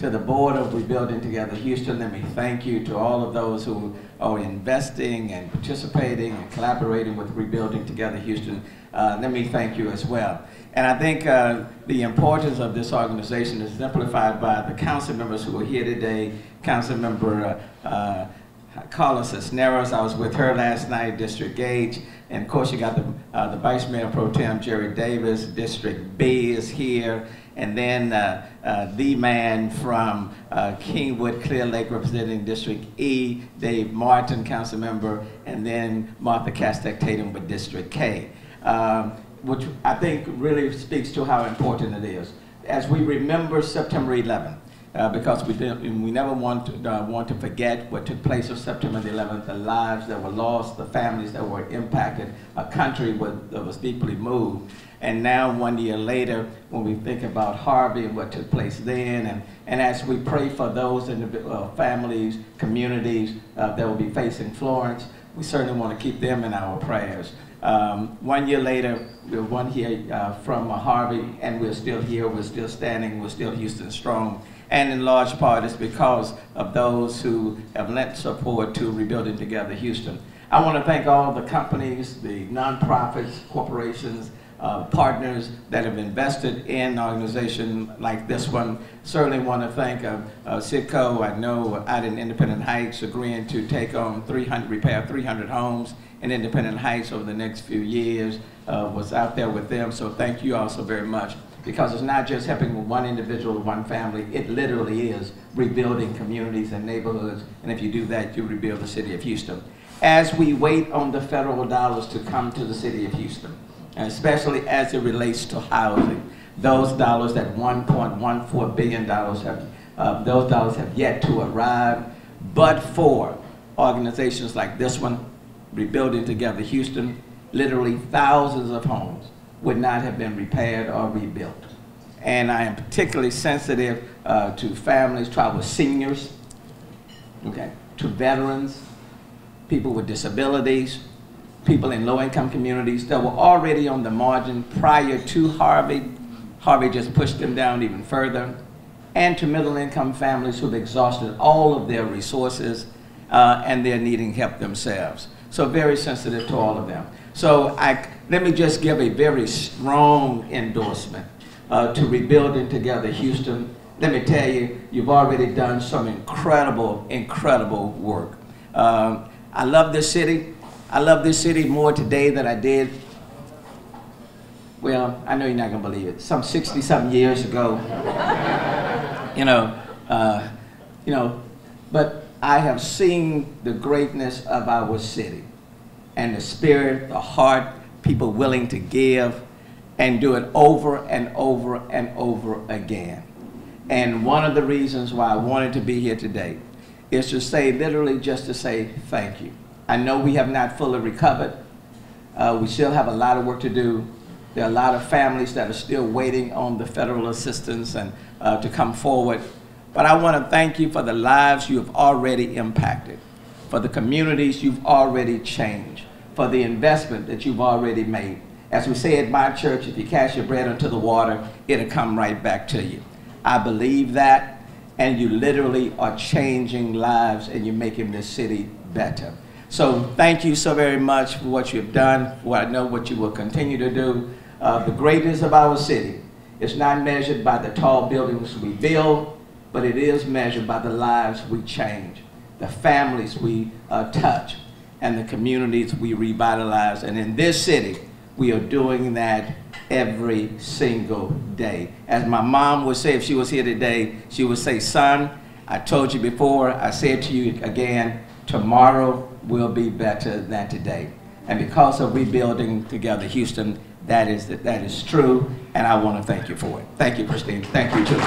To the board of Rebuilding Together Houston, let me thank you. To all of those who are investing and participating and collaborating with Rebuilding Together Houston, let me thank you as well. And I think the importance of this organization is exemplified by the council members who are here today. Council member Carla Cisneros, I was with her last night, District H. And of course you got the Vice Mayor Pro Tem, Jerry Davis. District B is here. And then the man from Kingwood, Clear Lake, representing District E, Dave Martin, council member, and then Martha Castek Tatum with District K, which I think really speaks to how important it is. As we remember September 11th, because we never want to forget what took place on September the 11th, the lives that were lost, the families that were impacted, a country that was deeply moved. And now 1 year later, when we think about Harvey and what took place then, and as we pray for those families, communities that will be facing Florence, we certainly want to keep them in our prayers. 1 year later, we're 1 year from Harvey, and we're still here, we're still standing, we're still Houston strong. And in large part, it's because of those who have lent support to Rebuilding Together Houston. I want to thank all the companies, the nonprofits, corporations, partners that have invested in an organization like this one. Certainly want to thank Citco. I know out in Independent Heights agreeing to take on repair 300 homes in Independent Heights over the next few years. Was out there with them, so thank you all so very much. Because it's not just helping one individual, one family, it literally is rebuilding communities and neighborhoods, and if you do that, you rebuild the city of Houston. As we wait on the federal dollars to come to the city of Houston, and especially as it relates to housing, those dollars, that $1.14 billion, those dollars have yet to arrive, but for organizations like this one, Rebuilding Together Houston, literally thousands of homes would not have been repaired or rebuilt. And I am particularly sensitive to families, to our seniors, okay, to veterans, people with disabilities, people in low-income communities that were already on the margin prior to Harvey. Harvey just pushed them down even further. And to middle-income families who've exhausted all of their resources and they're needing help themselves. So very sensitive to all of them. So let me just give a very strong endorsement to Rebuilding Together Houston. Let me tell you, you've already done some incredible, incredible work. I love this city. I love this city more today than I did, well, I know you're not gonna believe it, some 60-something years ago. But I have seen the greatness of our city and the spirit, the heart, people willing to give and do it over and over and over again. And one of the reasons why I wanted to be here today is to say, literally just to say thank you. I know we have not fully recovered. We still have a lot of work to do. There are a lot of families that are still waiting on the federal assistance and to come forward. But I want to thank you for the lives you have already impacted, for the communities you've already changed, for the investment that you've already made. As we say at my church, if you cast your bread into the water, it'll come right back to you. I believe that, and you literally are changing lives and you're making this city better. So thank you so very much for what you've done, what I know what you will continue to do. The greatness of our city is not measured by the tall buildings we build, but it is measured by the lives we change, the families we touch, and the communities we revitalize. And in this city, we are doing that every single day. As my mom would say if she was here today, she would say, son, I told you before, I said to you again, tomorrow will be better than today. And because of Rebuilding Together Houston, that is true, and I want to thank you for it. Thank you, Christine. Thank you, too.